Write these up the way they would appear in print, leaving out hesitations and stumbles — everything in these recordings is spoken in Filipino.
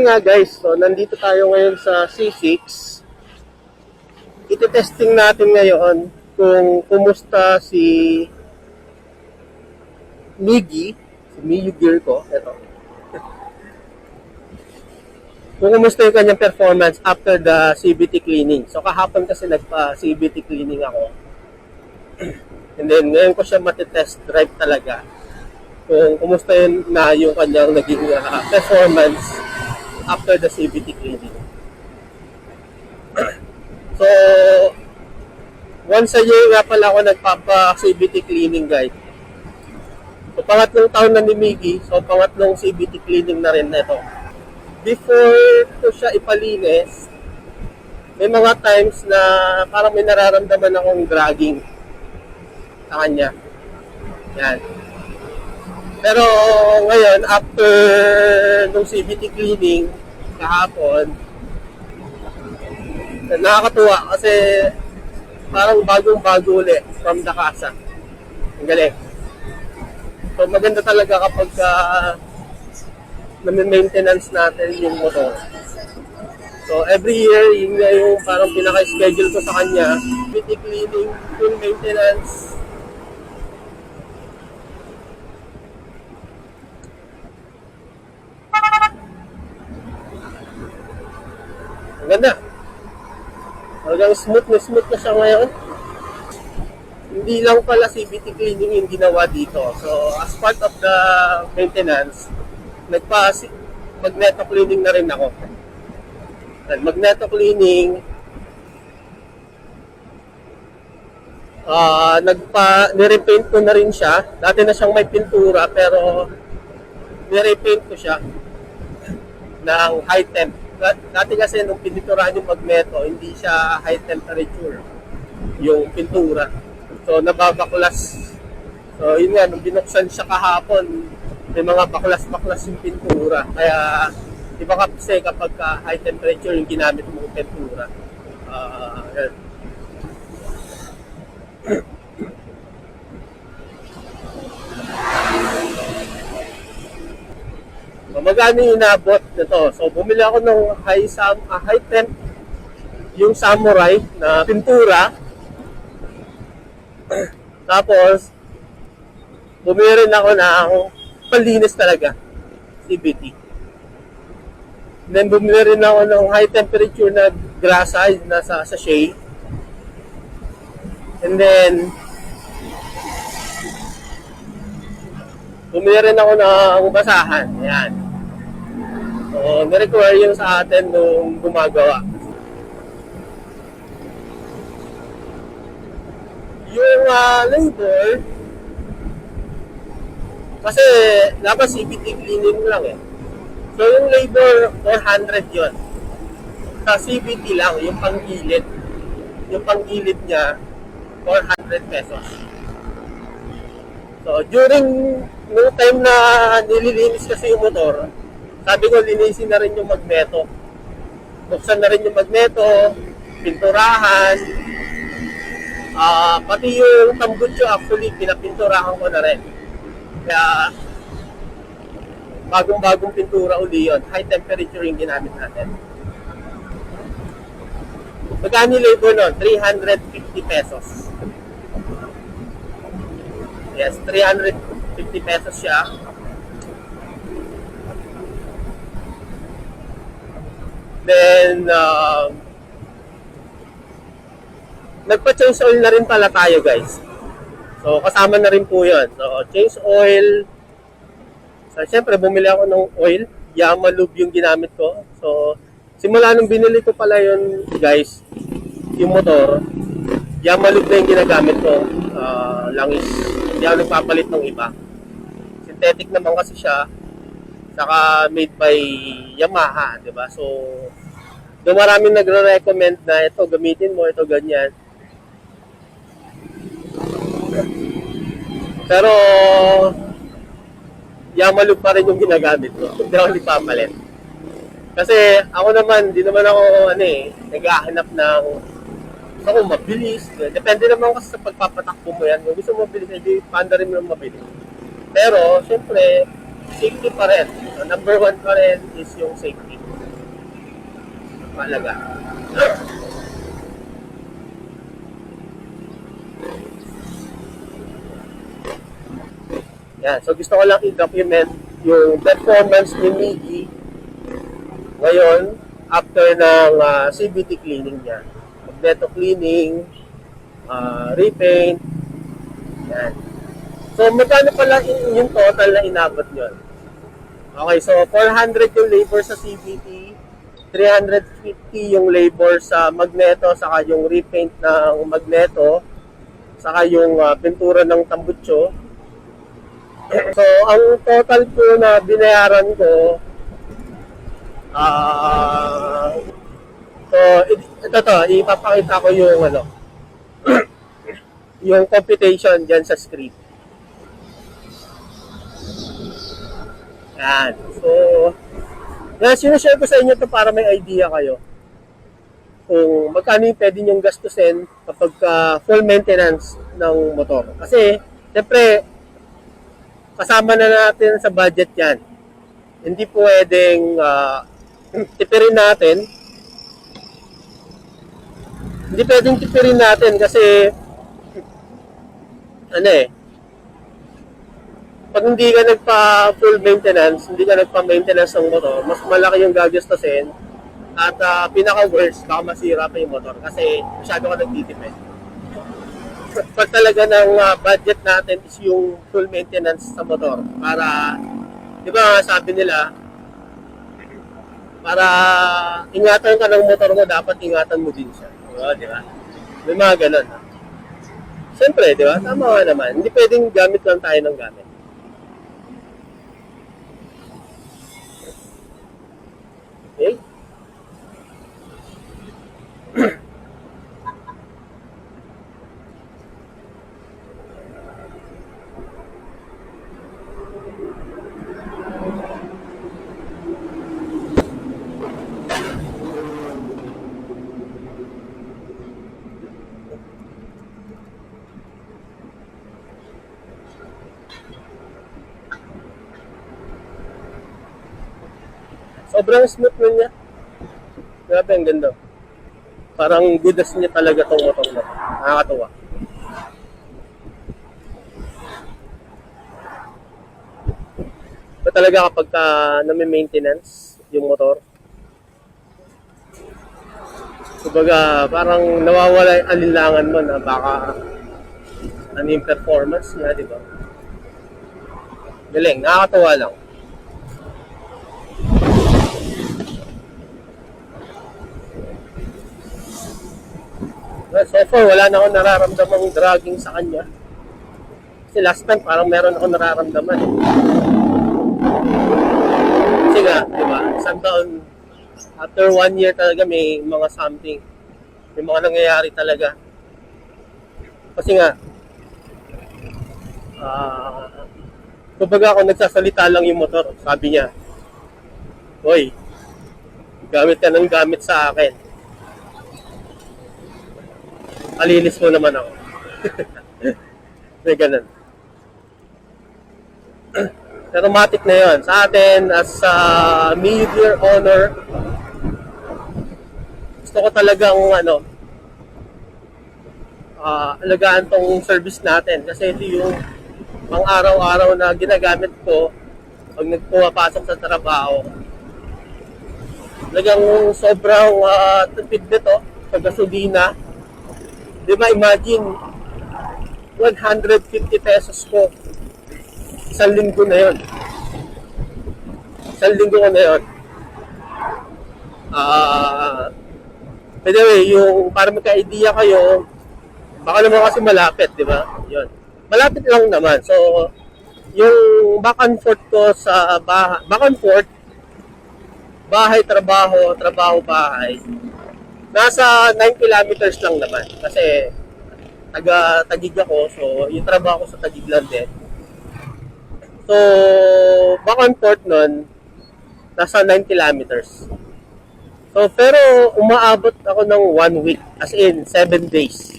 Ayun nga guys, so nandito tayo ngayon sa C6. Iti-testing natin ngayon kung kumusta si Miggy, si Miggy Gear ko, ito. Kung kumusta yung kanyang performance after the CVT cleaning. So kahapon kasi nagpa-CVT cleaning ako. And then ngayon ko siya matitest drive talaga. Kung kumusta yun na yung kanyang naging performance after the CVT cleaning. So, once a year nga pala ako nagpapa-CVT cleaning, guys. So, pangatlong taon na ni Miggy. So, pangatlong CVT cleaning na rin ito. Before ko siya ipalinis, may mga times na parang may nararamdaman akong dragging sa kanya. Yan. Pero ngayon, after nung CVT cleaning kahapon, nakakatuwa kasi parang bagong-bago ulit from the casa. Ang galing. So maganda talaga kapag na-maintenance natin yung motor. So every year, yun nga yung parang pinaka-schedule ko sa kanya. CVT cleaning, full maintenance. Ang ganda. Hanggang smooth na siya ngayon. Hindi lang pala CVT cleaning yung ginawa dito. So, as part of the maintenance, magneto cleaning na rin ako. Magneto cleaning, nirepaint ko na rin siya. Dati na siyang may pintura, pero nirepaint ko siya ng high temp. Dati kasi nung piniturahan yung magneto, hindi siya high temperature yung pintura. So nababaklas. So yun nga, nung binuksan siya kahapon, may mga baklas-baklas yung pintura. Kaya iba kasi kapag high temperature yung ginamit mong pintura. Yan. Magkano yung inabot nito? So, bumili ako ng high temp, yung samurai na pintura. Tapos, bumili rin ako ng panlinis talaga, CVT. Then, bumili rin ako ng high temperature na grasa na sa sachet. And then, bumili rin ako ng basahan. Ayan. So, na-require yung sa atin nung gumagawa. Yung labor, kasi dapat CVT cleaning lang eh. So, yung labor, 400 yun. Sa CVT lang, yung panggilid. Yung panggilid niya, 400 pesos. So, during no time na nililinis kasi yung motor, sabi ko, linisin na rin yung magneto. Buksan na rin yung magneto, pinturahan, pati yung tambutso actually, pinapinturahan ko na rin. Kaya, bagong-bagong pintura uli yun. High temperature yung ginamit natin. Magkano labor nun? 350 pesos. Yes, 350 pesos siya. Then, nagpa-change oil na rin pala tayo, guys. So, kasama na rin po yun. So, change oil. So, syempre, bumili ako ng oil. Yamalube yung ginamit ko. So, simula nung binili ko pala yun, guys, yung motor, Yamalube na yung ginagamit ko. Langis. Hindi ako nagpapalit ng iba. Synthetic naman kasi siya. Saka made by Yamaha, di ba? So, doon maraming nagre-recommend na ito, gamitin mo, ito, ganyan. Pero, Yamalube pa rin yung ginagamit ko. Hindi ako nagpapalit. Kasi, ako naman, di naman ako, naghahanap ng gusto ko mabilis. Depende naman kasi sa pagpapatakbo mo yan. Kung gusto mo mabilis, hindi panda rin mo mabilis. Pero, syempre, safety pa rin. Number one pa rin is yung safety. mahalaga. Yan. So gusto ko lang i-document yung performance ni Miggy ngayon after ng CVT cleaning niya. Magneto cleaning, repaint, yan. So magkano pala yung total na inabot nyo? Okay, so 400 yung labor sa CVT, 350 yung labor sa magneto, saka yung repaint ng magneto, saka yung pintura ng tambutso. So, ang total po na binayaran ko, so, ito, ipapakita ko yung, yung computation dyan sa script. Yan. So, sinashare ko sa inyo to para may idea kayo kung magkano yung pwede nyong gastusin kapag full maintenance ng motor. Kasi, siyempre, kasama na natin sa budget yan. Hindi pwedeng tipirin natin. Hindi pwedeng tipirin natin kasi pag hindi ka nagpa-full maintenance, hindi ka nagpa-maintenance ng motor, mas malaki yung gagastusin at pinaka-worst, baka masira pa yung motor kasi masyado ka nagtitipid. Pag talaga ng budget natin is yung full maintenance sa motor para, di ba sabi nila, para ingatan ka ng motor mo, dapat ingatan mo din siya. Di ba? May mga ganun. Siyempre, di ba? Tama nga naman. Hindi pwedeng gamit lang tayo ng gamit. Okay? Sobrang smooth nun niya. Grabe, ang ganda. Parang good as niya talaga tong motor na. Nakakatuwa. Ba talaga kapag nami-maintenance yung motor, kumbaga parang nawawala yung alinlangan mo na baka ano yung performance niya, di ba? Galing, nakakatuwa lang. So far, wala na akong nararamdamang dragging sa kanya. Kasi last time, parang meron akong nararamdaman. Kasi nga, di ba, isang taon, after 1 year talaga may mga something. May mga nangyayari talaga. Kasi nga, kumbaga ako nagsasalita lang yung motor. Sabi niya, "Hoy, gamit ka ng gamit sa akin. Alinis mo naman ako." May ganun. Pero matik na yun. Sa atin, as mid-year owner, gusto ko talagang alagaan tong service natin. Kasi ito yung pang araw-araw na ginagamit ko pag nagpumapasok sa trabaho. Talagang sobrang tipid nito sa gasolina. Di ba, imagine 150 pesos ko isang linggo na yun. Isang linggo ko na yun. By the way, yung para magka-idea kayo, baka naman kasi malapit, di ba? Yun. Malapit lang naman. So, yung back and forth ko sa back and forth, bahay, trabaho, trabaho, bahay, nasa 9 kilometers lang naman. Kasi, taga-Taguig ako. So, yung trabaho ko sa Taguig lang din. So, back and forth nun, nasa 9 kilometers. So, pero umaabot ako ng 1 week. As in, 7 days.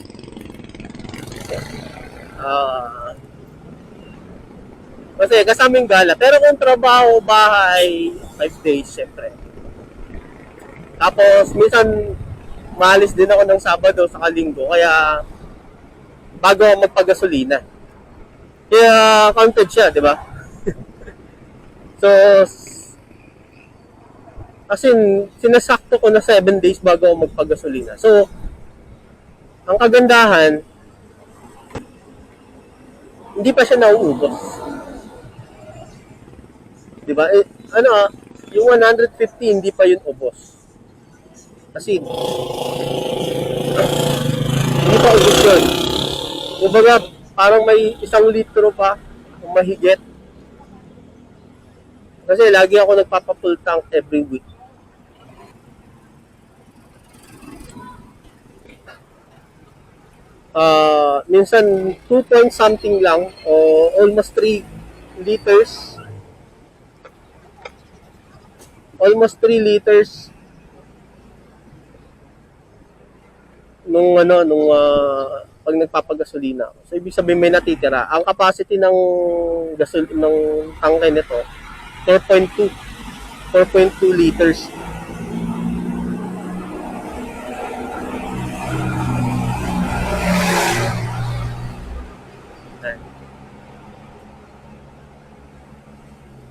Kasi kasaming gala. Pero kung trabaho, bahay, 5 days, syempre. Tapos, minsan, maalis din ako ng Sabado sa Linggo. Kaya, bago ako magpagasolina. Kaya, counted siya, di ba? So, kasi sinasakto ko na 7 days bago ako magpagasolina. So, ang kagandahan, hindi pa siya nauubos. Di ba? Yung 150 hindi pa yun ubos. Kasi hindi pa ubos yun. Kumbaga, parang may 1 litro pa kung mahigit. Kasi lagi ako nagpapa-full tank every week. Minsan 2 point something lang o almost 3 liters. Almost 3 liters nung pag nagpapagasolina ako. So ibig sabihin may natitira. Ang capacity ng ng tangke nito 4.2 liters.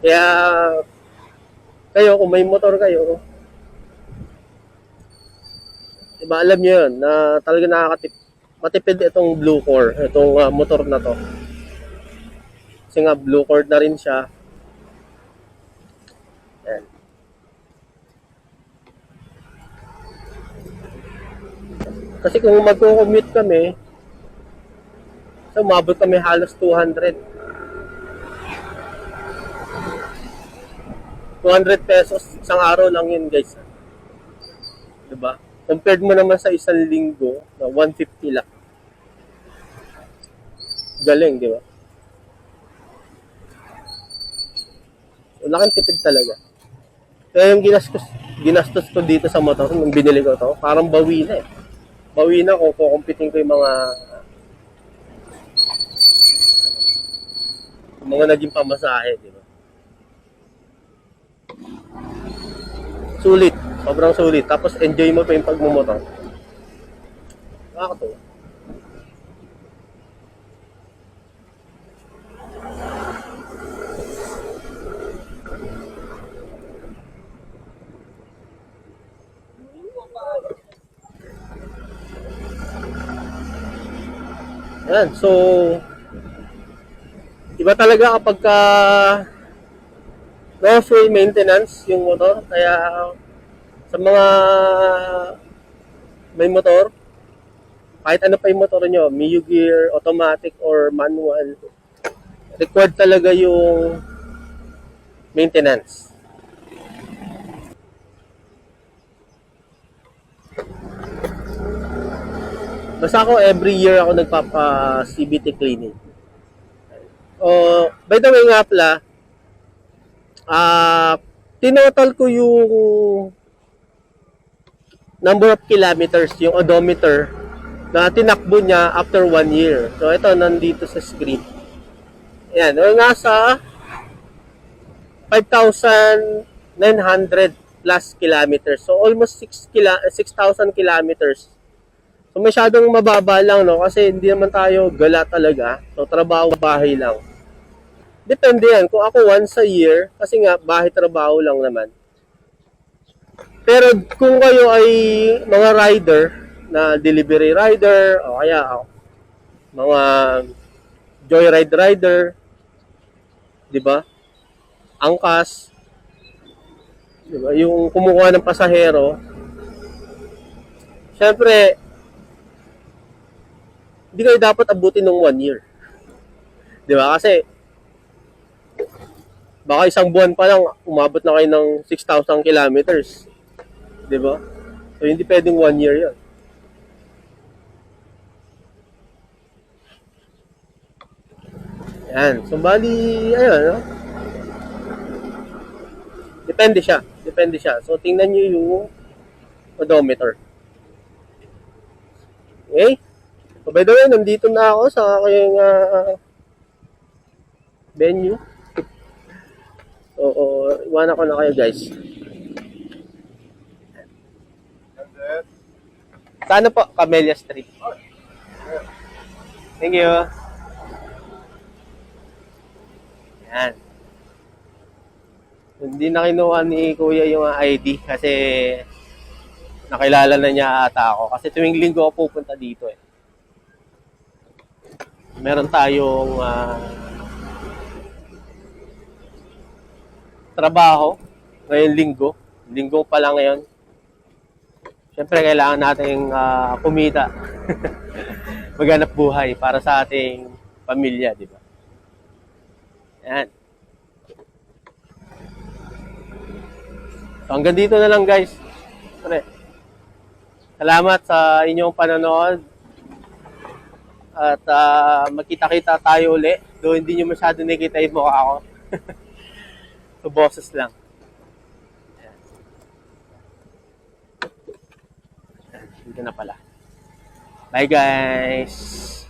Kaya kayo, kung may motor kayo, diba, alam nyo yun, na talaga matipid itong Blue Core, itong motor na to. Kasi nga, Blue Core na rin siya. Ayan. Kasi kung magko-commute kami, so umabot kami halos 200 pesos isang araw lang yun, guys. Diba? Compared mo naman sa 1 linggo na 150 lang. Galing, di ba? So, laking tipid talaga. Kaya yung ginastos ko dito sa motor nung binili ko to, parang bawi na eh. Bawi na ko, kukumpitin ko yung mga naging pamasahe, di ba? Sulit. Sobrang sulit. Tapos enjoy mo pa yung pagmumotor. Nakakatuwa. Yan. So, iba talaga kapag no-full maintenance yung motor. Kaya sa mga may motor, kahit ano pa yung motor nyo, Mio gear, automatic or manual, required talaga yung maintenance. Basta ako every year ako nagpapa CVT cleaning. By the way nga pala, tinotal ko yung number of kilometers, yung odometer na tinakbo niya after 1 year. So ito nandito sa screen. Ayan, nasa 5,900 plus kilometers. So almost 6,000 kilometers. So masyadong mababa lang, no, kasi hindi naman tayo gala talaga. So trabaho, bahay lang. Depende yan. Kung ako once a year, kasi nga bahay, trabaho lang naman. Pero kung kayo ay mga rider, na delivery rider, o kaya mga joyride rider, di ba? Angkas, di ba? Yung kumukuha ng pasahero, syempre, hindi kayo dapat abutin ng 1 year. Di ba? Kasi, baka isang buwan pa lang, umabot na kayo ng 6,000 kilometers. Di ba? So, hindi pwedeng 1 year yun. Yan. So, bali, ayun, no? Depende siya. Depende siya. So, tingnan nyo yung odometer. Okay? So, by the way, nandito na ako sa aking venue. So, iwanan ko na kayo, guys. Kano po? Camellia Street. Thank you. Yan. Hindi na kinuha ni Kuya yung ID kasi nakilala na niya ata ako. Kasi tuwing linggo ako pupunta dito eh. Meron tayong trabaho ngayong linggo. Linggo pa lang ngayon. Siyempre, kailangan nating kumita. Maghanap buhay para sa ating pamilya, di ba? Yan. So, hanggang dito na lang, guys. Salamat sa inyong panonood. At magkita-kita tayo uli. Though hindi nyo masyado nakita yung mukha ko. So, boses lang. Dito na pala. Bye guys!